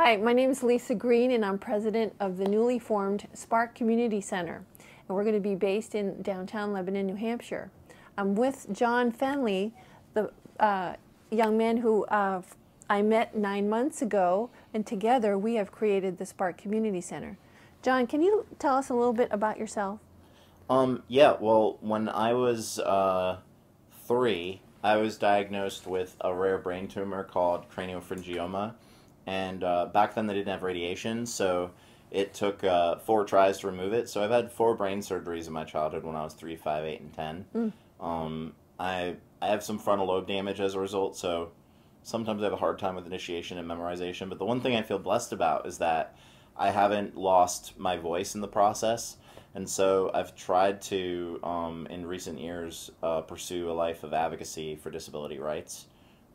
Hi, my name is Lisa Green, and I'm president of the newly formed Spark Community Center, and we're going to be based in downtown Lebanon, New Hampshire. I'm with John Henley, the young man who I met 9 months ago, and together we have created the Spark Community Center. John, can you tell us a little bit about yourself? Yeah, well, when I was 3, I was diagnosed with a rare brain tumor called craniopharyngioma, and back then they didn't have radiation, so it took 4 tries to remove it. So I've had 4 brain surgeries in my childhood when I was 3, 5, 8, and 10. I have some frontal lobe damage as a result, so sometimes I have a hard time with initiation and memorization, but the one thing I feel blessed about is that I haven't lost my voice in the process. And so I've tried to, in recent years, pursue a life of advocacy for disability rights.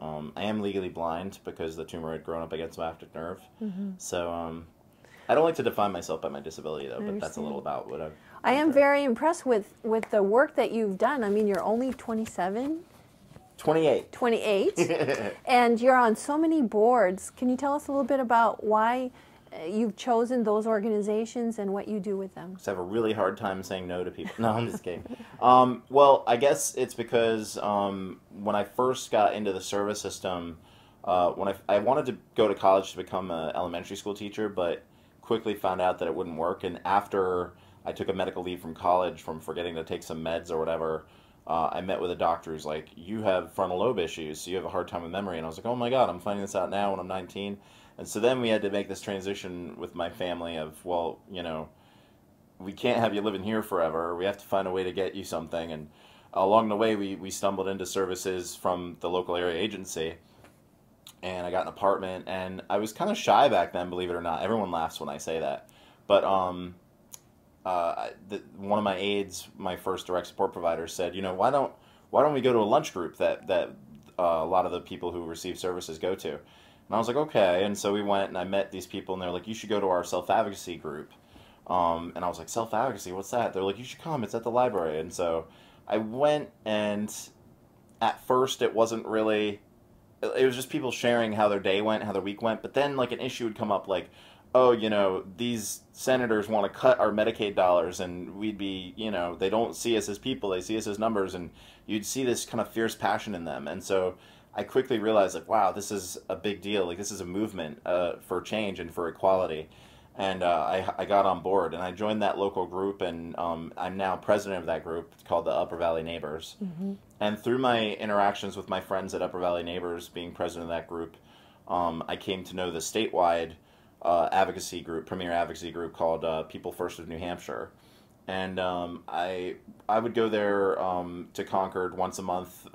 I am legally blind because the tumor had grown up against my optic nerve. So I don't like to define myself by my disability, though, but that's a little about what I've... I am very impressed with the work that you've done. I mean, you're only 27? 28. 28. And you're on so many boards. Can you tell us a little bit about why you've chosen those organizations and what you do with them? I have a really hard time saying no to people. No, I'm just kidding. Well, I guess it's because when I first got into the service system, when I wanted to go to college to become an elementary school teacher, but quickly found out that it wouldn't work. And after I took a medical leave from college from forgetting to take some meds or whatever, I met with a doctor who's like, you have frontal lobe issues, so you have a hard time with memory. And I was like, oh my God, I'm finding this out now when I'm 19. And so then we had to make this transition with my family of, well, you know, we can't have you living here forever. We have to find a way to get you something. And along the way, we stumbled into services from the local area agency. And I got an apartment. And I was kind of shy back then, believe it or not. Everyone laughs when I say that. But one of my aides, my first direct support provider, said, you know, why don't we go to a lunch group that a lot of the people who receive services go to? And I was like, okay. And so we went and I met these people and they're like, you should go to our self-advocacy group. And I was like, self-advocacy, what's that? They're like, you should come, it's at the library. And so I went, and at first it wasn't really, it was just people sharing how their day went, how their week went. But then like an issue would come up like, oh, you know, these senators want to cut our Medicaid dollars, and we'd be, you know, they don't see us as people, they see us as numbers, and you'd see this kind of fierce passion in them. And so I quickly realized, like, wow, this is a big deal. Like, this is a movement for change and for equality. And I got on board, and I joined that local group, and I'm now president of that group. It's called the Upper Valley Neighbors. And through my interactions with my friends at Upper Valley Neighbors, being president of that group, I came to know the statewide advocacy group, premier advocacy group called People First of New Hampshire. And I would go there to Concord once a month,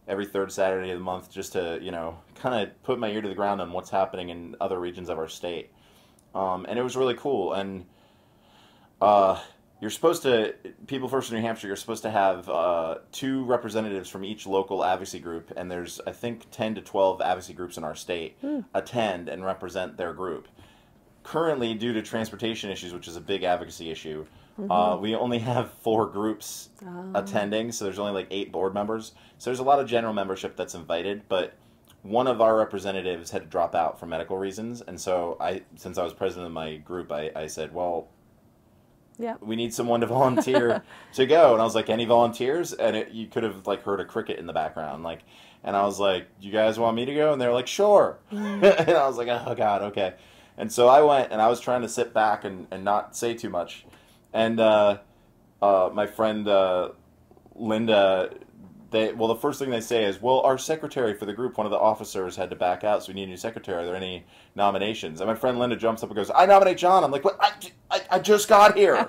every 3rd Saturday of the month, just to, you know, kind of put my ear to the ground on what's happening in other regions of our state. And it was really cool. And you're supposed to, People First in New Hampshire, you're supposed to have 2 representatives from each local advocacy group, and there's, I think, 10 to 12 advocacy groups in our state attend and represent their group. Currently, due to transportation issues, which is a big advocacy issue, we only have 4 groups attending, so there's only like 8 board members. So there's a lot of general membership that's invited, but one of our representatives had to drop out for medical reasons, and so since I was president of my group, I said, well, we need someone to volunteer to go. And I was like, any volunteers? And you could have like heard a cricket in the background, like, and I was like, you guys want me to go? And they were like, sure. And I was like, oh God, okay. And so I went, and I was trying to sit back and not say too much. And my friend Linda, the first thing they say is, well, our secretary for the group, one of the officers, had to back out, so we need a new secretary. Are there any nominations? And my friend Linda jumps up and goes, I nominate John. I'm like, what? I just got here.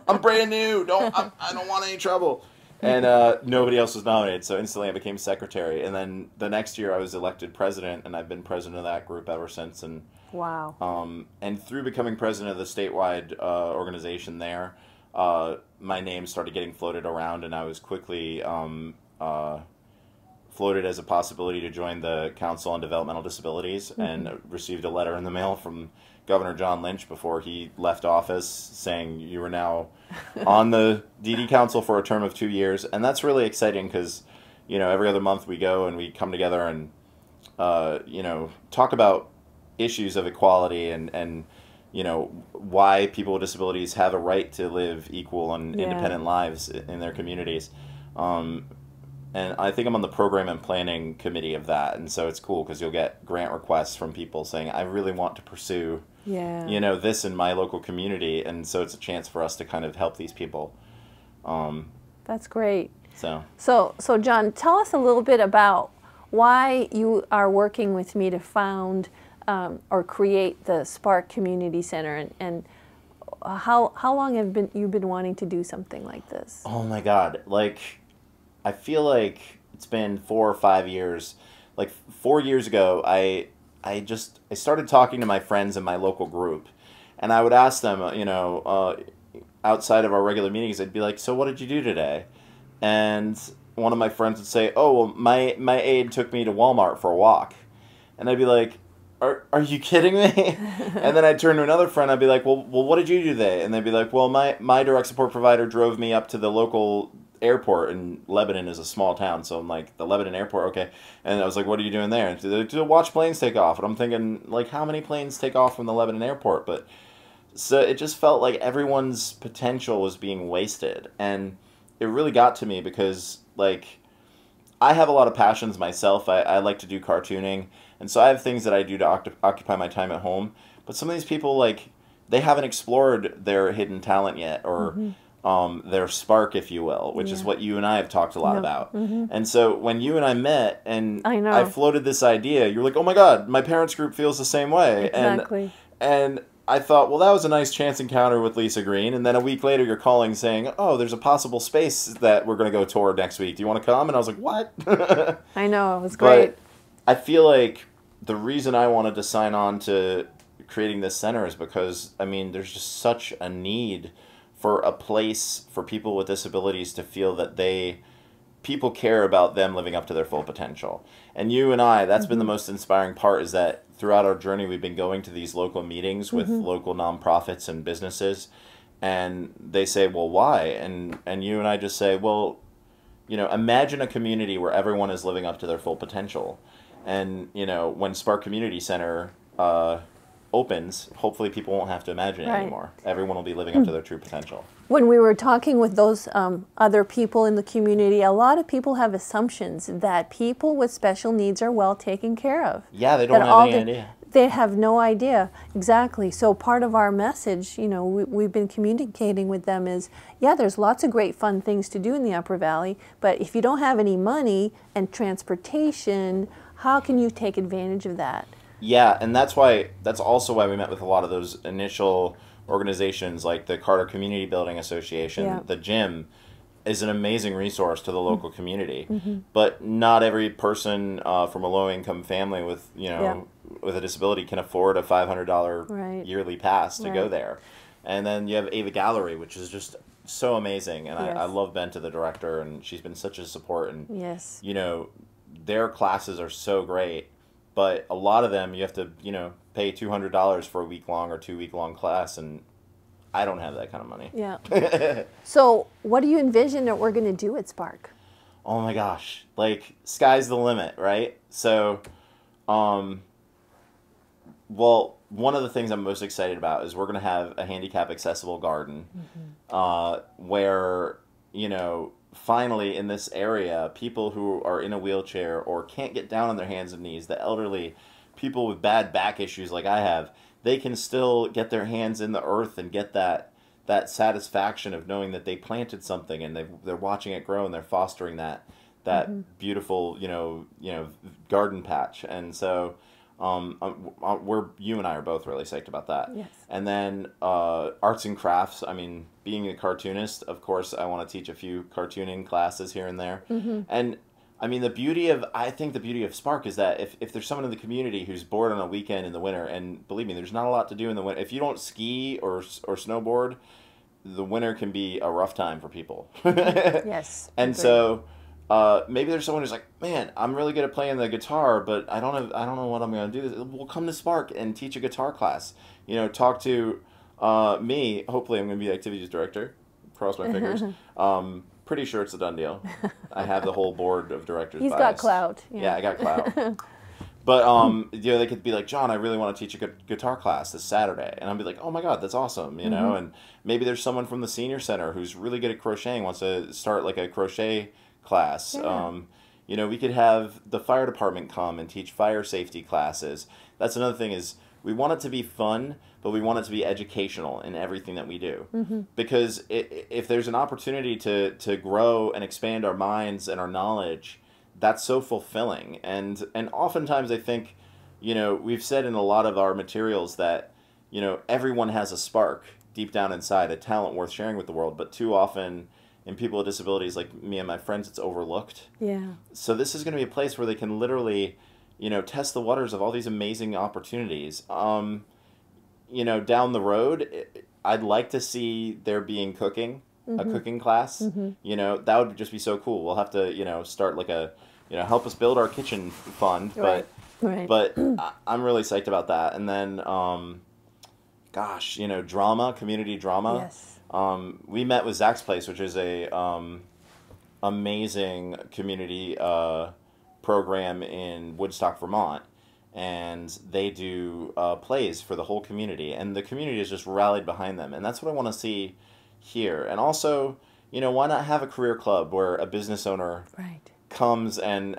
I'm brand new. I don't want any trouble. And nobody else was nominated, so instantly I became secretary. And then the next year I was elected president, and I've been president of that group ever since. And wow. And through becoming president of the statewide organization there, my name started getting floated around, and I was quickly floated as a possibility to join the Council on Developmental Disabilities, and received a letter in the mail from Governor John Lynch before he left office saying you are now on the DD Council for a term of 2 years. And that's really exciting because, you know, every other month we go and we come together and, you know, talk about issues of equality and you know, why people with disabilities have a right to live equal and independent lives in their communities. And I think I'm on the program and planning committee of that, and so it's cool because you'll get grant requests from people saying, I really want to pursue, you know, this in my local community, and so it's a chance for us to kind of help these people. That's great. So John, tell us a little bit about why you are working with me to found or create the Spark Community Center, and how long have you been wanting to do something like this? Oh my God, like, I feel like it's been 4 or 5 years. Like 4 years ago, I started talking to my friends in my local group, and I would ask them, you know, outside of our regular meetings, I'd be like, so what did you do today? And one of my friends would say, oh, well, my aide took me to Walmart for a walk. And I'd be like, are you kidding me? And then I'd turn to another friend, I'd be like, well, what did you do today? And they'd be like, well, my direct support provider drove me up to the local airport, and Lebanon is a small town, so I'm like, the Lebanon airport, okay. And I was like, what are you doing there? And they're like, to watch planes take off. And I'm thinking, like, how many planes take off from the Lebanon airport? But so it just felt like everyone's potential was being wasted, and it really got to me because, like, I have a lot of passions myself. I like to do cartooning, and so I have things that I do to occupy my time at home. But some of these people, like, they haven't explored their hidden talent yet, or their spark, if you will, which is what you and I have talked a lot about. And so when you and I met and I floated this idea, you're like, oh my God, my parents group feels the same way. Exactly. And I thought, well, that was a nice chance encounter with Lisa Green. And then a week later, you're calling saying, oh, there's a possible space that we're going to go tour next week. Do you want to come? And I was like, what? I know, it was great. But I feel like the reason I wanted to sign on to creating this center is because, I mean, there's just such a need for a place for people with disabilities to feel that people care about them living up to their full potential. And you and I, that's been the most inspiring part, is that throughout our journey, we've been going to these local meetings with local nonprofits and businesses, and they say, well, why? And you and I just say, well, you know, imagine a community where everyone is living up to their full potential. And, you know, when Spark Community Center opens, hopefully people won't have to imagine it anymore. Everyone will be living up to their true potential. When we were talking with those other people in the community, a lot of people have assumptions that people with special needs are well taken care of. Yeah, they don't have any idea. They have no idea. Exactly. So part of our message, you know, we've been communicating with them is, yeah, there's lots of great fun things to do in the Upper Valley, but if you don't have any money and transportation, how can you take advantage of that? Yeah, and that's also why we met with a lot of those initial organizations like the Carter Community Building Association. Yeah. The gym is an amazing resource to the local community, but not every person from a low-income family with, you know, with a disability can afford a $500 yearly pass to go there. And then you have Ava Gallery, which is just so amazing, and I love Benta, the director, and she's been such a support, and you know, their classes are so great. But a lot of them, you have to, you know, pay $200 for a week-long or 2-week-long class, and I don't have that kind of money. Yeah. So what do you envision that we're going to do at Spark? Oh my gosh. Like, sky's the limit, right? So, well, one of the things I'm most excited about is we're going to have a handicap-accessible garden where, you know, finally in this area, people who are in a wheelchair or can't get down on their hands and knees, the elderly, people with bad back issues like I have, they can still get their hands in the earth and get that satisfaction of knowing that they planted something and they're watching it grow and they're fostering that beautiful, you know, garden patch. And so you and I are both really psyched about that. Yes. And then arts and crafts. I mean, being a cartoonist, of course, I want to teach a few cartooning classes here and there. And I mean, I think the beauty of Spark is that if there's someone in the community who's bored on a weekend in the winter, and believe me, there's not a lot to do in the winter. If you don't ski or snowboard, the winter can be a rough time for people. Yes. And so maybe there's someone who's like, man, I'm really good at playing the guitar, but I don't know what I'm going to do. We'll come to Spark and teach a guitar class. You know, talk to me. Hopefully I'm going to be the activities director. Cross my fingers. Pretty sure it's a done deal. I have the whole board of directors. He's got clout. Yeah, I got clout. But you know, they could be like, John, I really want to teach a guitar class this Saturday, and I'd be like, oh my God, that's awesome, you know. And maybe there's someone from the senior center who's really good at crocheting, wants to start like a crochet class. Yeah. You know, we could have the fire department come and teach fire safety classes. That's another thing is we want it to be fun, but we want it to be educational in everything that we do. Because if there's an opportunity to grow and expand our minds and our knowledge, that's so fulfilling. And oftentimes I think, you know, we've said in a lot of our materials that, you know, everyone has a spark deep down inside, a talent worth sharing with the world, but too often in people with disabilities like me and my friends, it's overlooked. Yeah. So this is going to be a place where they can literally, you know, test the waters of all these amazing opportunities. You know, down the road, I'd like to see there being cooking, a cooking class. You know, that would just be so cool. We'll have to, you know, start like a, you know, help us build our kitchen fund. Right. But I'm really psyched about that. And then, gosh, you know, drama, community drama. Yes. We met with Zach's Place, which is a amazing community program in Woodstock, Vermont, and they do plays for the whole community, and the community is just rallied behind them, and that's what I want to see here. And also, you know, why not have a career club where a business owner comes and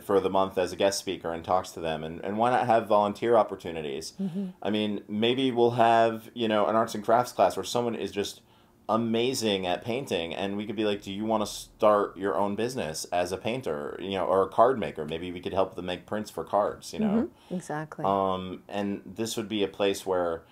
for the month as a guest speaker and talks to them, and why not have volunteer opportunities? I mean, maybe we'll have, you know, an arts and crafts class where someone is just amazing at painting, and we could be like, do you want to start your own business as a painter, you know, or a card maker? Maybe we could help them make prints for cards, you know. Exactly. And this would be a place where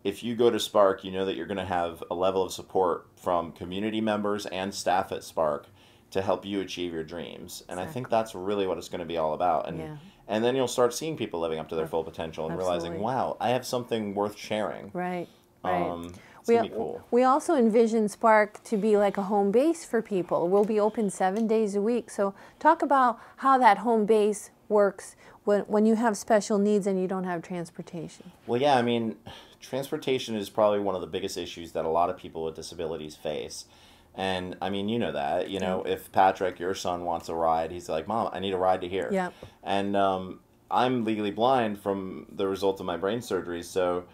if you go to Spark, you know that you're going to have a level of support from community members and staff at Spark to help you achieve your dreams. And I think that's really what it's going to be all about. And and then you'll start seeing people living up to their full potential and realizing, wow, I have something worth sharing. Right. It's gonna be cool. We also envision Spark to be like a home base for people. We'll be open 7 days a week. So talk about how that home base works when you have special needs and you don't have transportation. Well, yeah, I mean, transportation is probably one of the biggest issues that a lot of people with disabilities face. And, I mean, you know that. You know, if Patrick, your son, wants a ride, he's like, Mom, I need a ride to here. Yeah. And I'm legally blind from the result of my brain surgery, so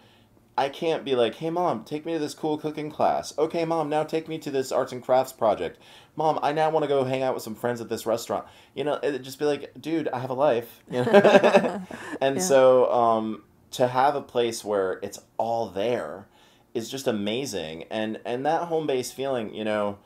I can't be like, hey, Mom, take me to this cool cooking class. Okay, Mom, now take me to this arts and crafts project. Mom, I now want to go hang out with some friends at this restaurant. You know, it'd just be like, dude, I have a life. You know? And so to have a place where it's all there is just amazing. And that home base feeling, you know,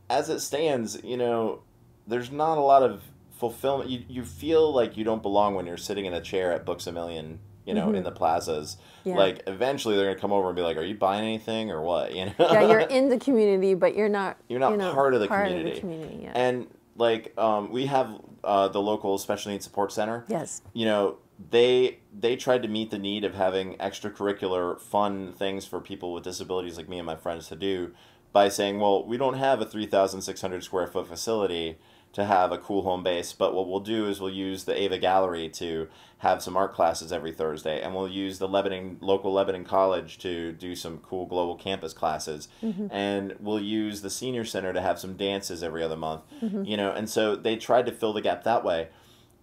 as it stands, you know, there's not a lot of fulfillment. You feel like you don't belong when you're sitting in a chair at Books A Million, you know, in the plazas. Like, eventually they're going to come over and be like, are you buying anything or what? You know? Yeah, you're in the community, but you're not part of the community. And, like, we have the local special needs support center. Yes. You know, they tried to meet the need of having extracurricular fun things for people with disabilities like me and my friends to do by saying, well, we don't have a 3,600 square foot facility to have a cool home base, but what we'll do is we'll use the Ava Gallery to have some art classes every Thursday, and we'll use the local Lebanon College to do some cool global campus classes, and we'll use the senior center to have some dances every other month, you know. And so they tried to fill the gap that way.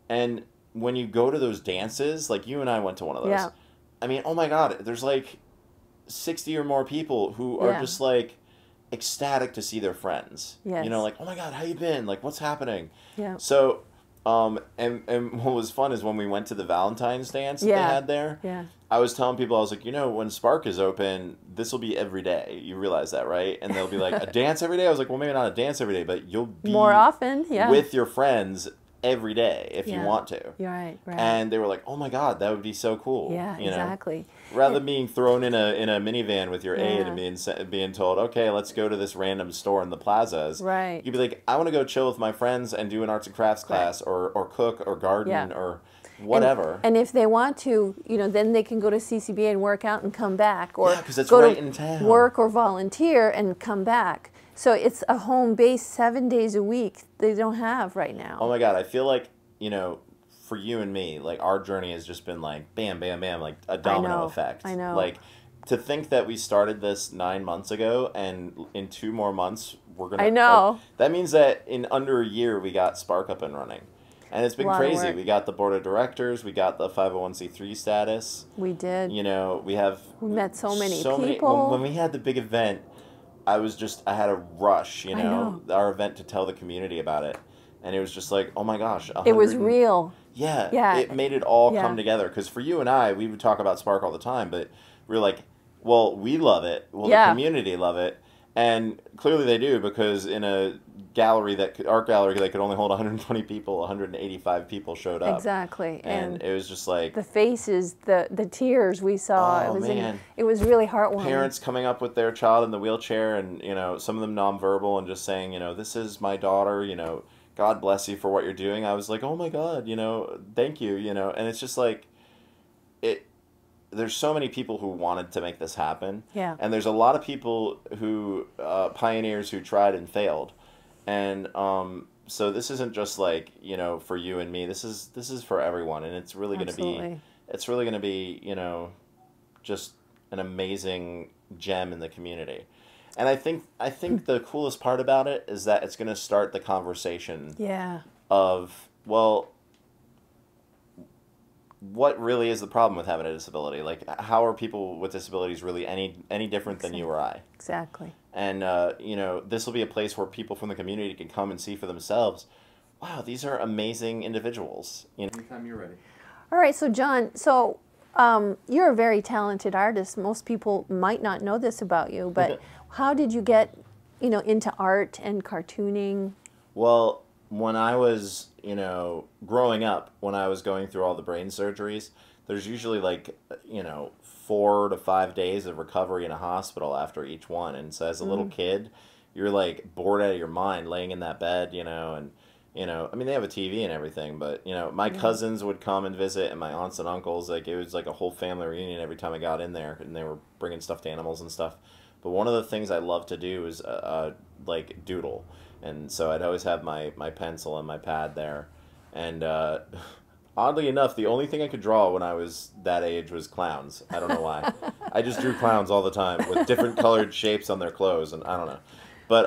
And when you go to those dances, like you and I went to one of those, I mean, oh my God, there's like 60 or more people who are just like ecstatic to see their friends. You know, like, oh my God, how you been? Like, what's happening? So, and what was fun is when we went to the Valentine's dance that they had there, I was telling people, I was like, you know, when Spark is open, this will be every day. You realize that, right? And they'll be like, a dance every day? I was like, well, maybe not a dance every day, but you'll be more often, with your friends every day if you want to. Right. And they were like, oh my God, that would be so cool. Yeah, you know? exactly. Rather than being thrown in a minivan with your aide and being told, okay, let's go to this random store in the plazas. Right. You'd be like, I want to go chill with my friends and do an arts and crafts class or cook or garden or whatever. And if they want to, you know, then they can go to CCBA and work out and come back, or because it's go right to in town. Work or volunteer and come back. So it's a home base 7 days a week they don't have right now. Oh my God, I feel like, you know, for you and me, like, our journey has just been like bam, bam, bam, like a domino effect. I know. Like, to think that we started this 9 months ago, and in 2 more months we're gonna. I know. That means that in under a year we got Spark up and running, And it's been crazy. We got the board of directors. We got the 501c3 status. We did. You know, we met so many people. When we had the big event, I had a rush, you know, our event to tell the community about it. And it was just like, oh my gosh. It was real. Yeah. Yeah. It made it all come together. Because for you and I, we would talk about Spark all the time, but we were like, well, we love it. Well, the community love it. And clearly they do, because in a gallery art gallery that could only hold 120 people, 185 people showed up. Exactly. And it was just like the faces, the tears we saw. Oh, man. It was really heartwarming. Parents coming up with their child in the wheelchair, and you know, some of them nonverbal, and just saying, you know, this is my daughter, you know, God bless you for what you're doing. I was like, oh my God, you know, thank you, you know. And it's just like there's so many people who wanted to make this happen. Yeah. And there's a lot of people who, pioneers who tried and failed. And so this isn't just like, you know, for you and me. This is for everyone. And it's really going to be, you know, just an amazing gem in the community. And I think the coolest part about it is that it's going to start the conversation of, well, what really is the problem with having a disability? Like, how are people with disabilities really any different than you or I? Exactly. And, you know, this will be a place where people from the community can come and see for themselves, wow, these are amazing individuals. You know? Anytime you're ready. All right, so John, you're a very talented artist. Most people might not know this about you, but how did you get, you know, into art and cartooning? Well, when I was, you know, growing up, when I was going through all the brain surgeries, there's usually like, you know, 4 to 5 days of recovery in a hospital after each one. And so as a little kid, you're like bored out of your mind laying in that bed, you know, and, you know, I mean, they have a TV and everything, but, you know, my cousins would come and visit, and my aunts and uncles, like, it was like a whole family reunion every time I got in there, and they were bringing stuffed animals and stuff. But one of the things I love to do is, like, doodle. And so I'd always have my pencil and my pad there. And oddly enough, the only thing I could draw when I was that age was clowns. I don't know why. I just drew clowns all the time with different colored shapes on their clothes, and I don't know. But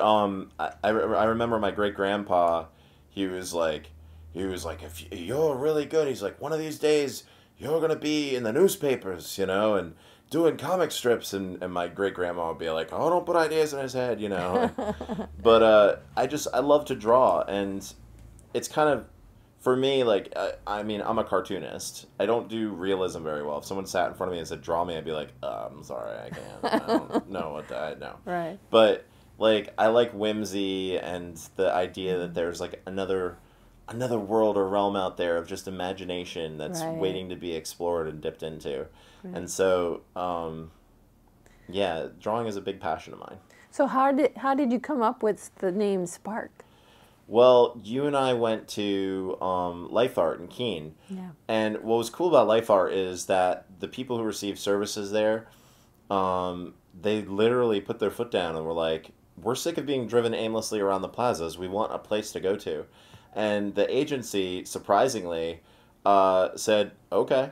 I remember my great-grandpa, he was like, if you're really good, he's like, one of these days you're going to be in the newspapers, you know, and doing comic strips, and my great-grandma would be like, oh, don't put ideas in his head, you know. But I love to draw, and it's kind of, for me, like, I mean, I'm a cartoonist. I don't do realism very well. If someone sat in front of me and said, draw me, I'd be like, I'm sorry, I can't. I don't know what that, no. Right. But, like, I like whimsy and the idea that there's, like, another world or realm out there of just imagination that's waiting to be explored and dipped into. And so, yeah, drawing is a big passion of mine. So how did you come up with the name Spark? Well, you and I went to Life Art in Keene. Yeah. And what was cool about Life Art is that the people who receive services there, they literally put their foot down and were like, we're sick of being driven aimlessly around the plazas. We want a place to go to. And the agency, surprisingly, said, okay.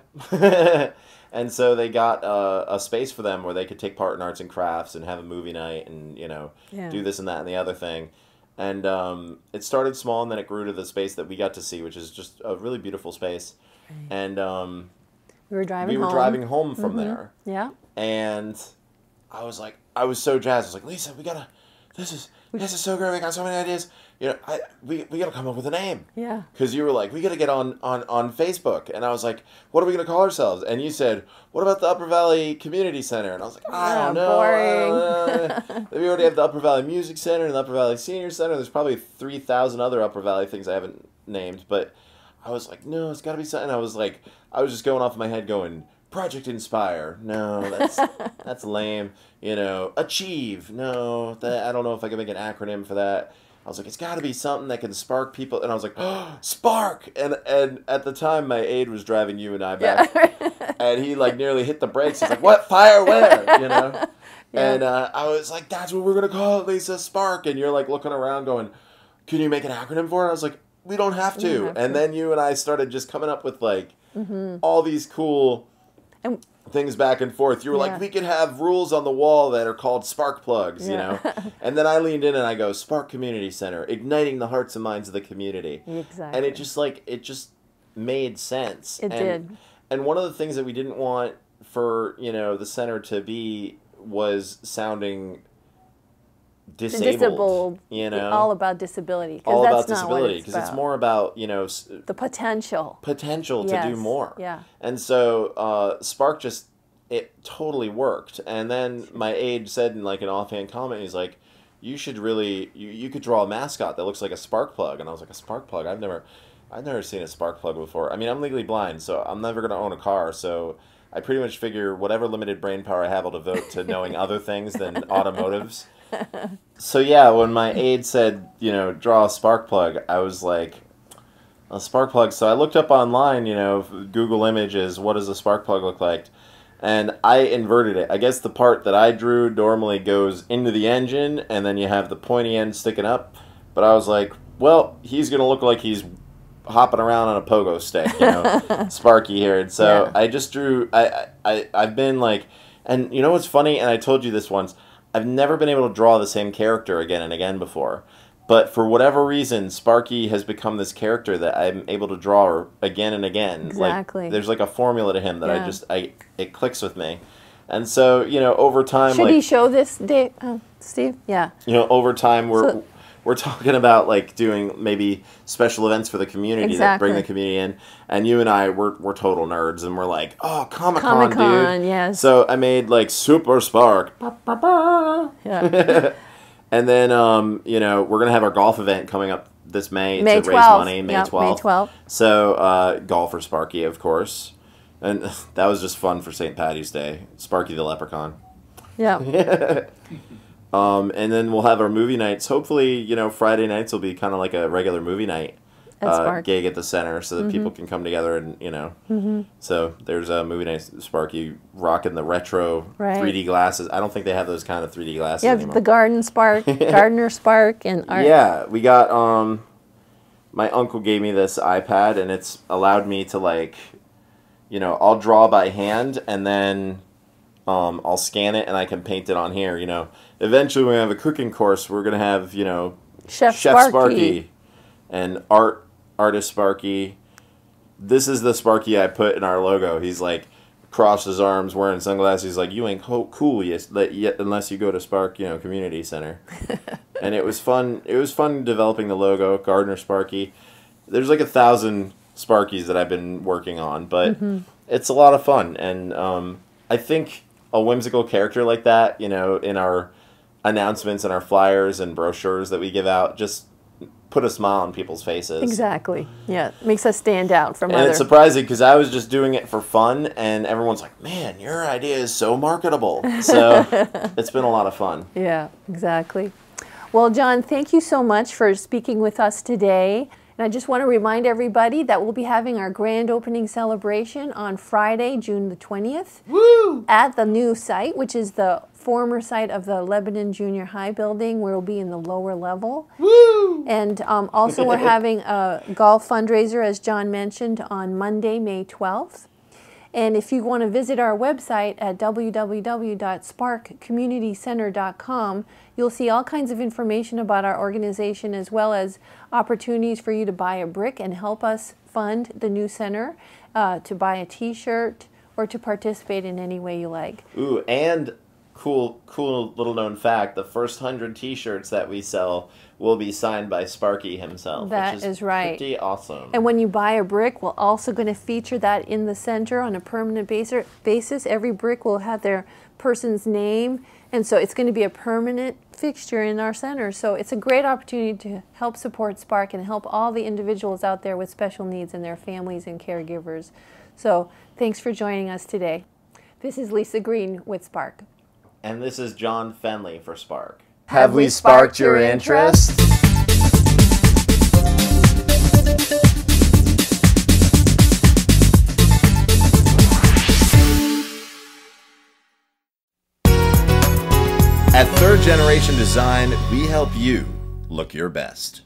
And so they got a space for them where they could take part in arts and crafts and have a movie night and, you know, do this and that and the other thing. And it started small, and then it grew to the space that we got to see, which is just a really beautiful space. Right. And we were driving home from there. Yeah. And I was so jazzed. I was like, Lisa, this is so great. We got so many ideas. You know, we got to come up with a name. Yeah. Because you were like, we got to get on Facebook. And I was like, what are we going to call ourselves? And you said, what about the Upper Valley Community Center? And I was like, I don't know. Boring. We already have the Upper Valley Music Center and the Upper Valley Senior Center. There's probably 3,000 other Upper Valley things I haven't named. But I was like, no, it's got to be something. I was just going off in my head going, Project Inspire. No, that's lame. You know, Achieve. No, I don't know if I can make an acronym for that. I was like, it's got to be something that can spark people. And I was like, oh, Spark! And at the time, my aide was driving you and I back. Yeah. And he, like, nearly hit the brakes. He's like, what? Fire where? You know? Yeah. And I was like, that's what we're going to call it, Lisa, Spark. And you're, like, looking around going, can you make an acronym for it? I was like, we don't have to. And then you and I started just coming up with, like, all these cool... things back and forth. You were like, we could have rules on the wall that are called spark plugs, you know. And then I leaned in and I go, Spark Community Center, igniting the hearts and minds of the community. Exactly. And it just made sense. It did. And one of the things that we didn't want for, you know, the center to be was sounding disabled, you know, all about disability. All about disability, because it's more about, you know, the potential to do more. Yeah. And so Spark just, it totally worked. And then my aide said in like an offhand comment, he's like, you should really, you could draw a mascot that looks like a spark plug. And I was like, a spark plug? I've never seen a spark plug before. I mean, I'm legally blind, so I'm never going to own a car. So I pretty much figure whatever limited brain power I have will devote to knowing other things than automotives. So yeah, when my aide said, you know, draw a spark plug, I was like, a spark plug. So I looked up online, you know, Google Images, what does a spark plug look like? And I inverted it. I guess the part that I drew normally goes into the engine, and then you have the pointy end sticking up. But I was like, well, he's going to look like he's hopping around on a pogo stick, you know, Sparky here. And so I just drew, I've been like, and you know what's funny? And I told you this once, I've never been able to draw the same character again and again before. But for whatever reason, Sparky has become this character that I'm able to draw again and again. Exactly. Like, there's like a formula to him that it clicks with me. And so, you know, over time... Should he show this, Dave, Steve? Yeah. You know, over time, we're talking about like doing maybe special events for the community that bring the community in. And you and I, we're total nerds, and we're like, oh, Comic-Con, dude. Yes. So I made like Super Spark. Yeah. And then, you know, we're going to have our golf event coming up this May to raise money, May 12th. May 12th. So golfer Sparky, of course. And that was just fun for St. Paddy's Day. Sparky the Leprechaun. Yeah. And then we'll have our movie nights. Hopefully, you know, Friday nights will be kind of like a regular movie night gig at the center, so that people can come together and, you know. So there's a movie night. Sparky rocking the retro 3D glasses. I don't think they have those kind of 3D glasses anymore. The Garden Spark, Gardener Spark, and art. Yeah, we got, my uncle gave me this iPad, and it's allowed me to, like, you know, I'll draw by hand, and then I'll scan it, and I can paint it on here, you know. Eventually, when we have a cooking course, we're going to have, you know, Chef Sparky and Artist Sparky. This is the Sparky I put in our logo. He's like crossed his arms, wearing sunglasses. He's like, you ain't cool yet unless you go to Spark, you know, Community Center. And it was fun. It was fun developing the logo, Gardener Sparky. There's like 1,000 Sparkies that I've been working on, but it's a lot of fun. And I think a whimsical character like that, you know, in our announcements and our flyers and brochures that we give out, just put a smile on people's faces. Exactly. Yeah, it makes us stand out from And it's surprising because I was just doing it for fun, and everyone's like, man, your idea is so marketable. So it's been a lot of fun. Yeah, exactly. Well, John, thank you so much for speaking with us today. And I just want to remind everybody that we'll be having our grand opening celebration on Friday, June the 20th. Woo! At the new site, which is the former site of the Lebanon Junior High building, where we'll be in the lower level. Woo! And also we're having a golf fundraiser, as John mentioned, on Monday, May 12th. And if you want to visit our website at www.sparkcommunitycenter.com, you'll see all kinds of information about our organization, as well as opportunities for you to buy a brick and help us fund the new center, to buy a t-shirt, or to participate in any way you like. Ooh, and cool little known fact, the first 100 t-shirts that we sell will be signed by Sparky himself. That which is right. Pretty awesome. And when you buy a brick, we're also going to feature that in the center on a permanent basis. Every brick will have their person's name, and so it's going to be a permanent fixture in our center. So it's a great opportunity to help support Spark and help all the individuals out there with special needs and their families and caregivers. So thanks for joining us today. This is Lisa Green with Spark. And this is John Henley for Spark. Have we sparked your interest? At Third Generation Design, we help you look your best.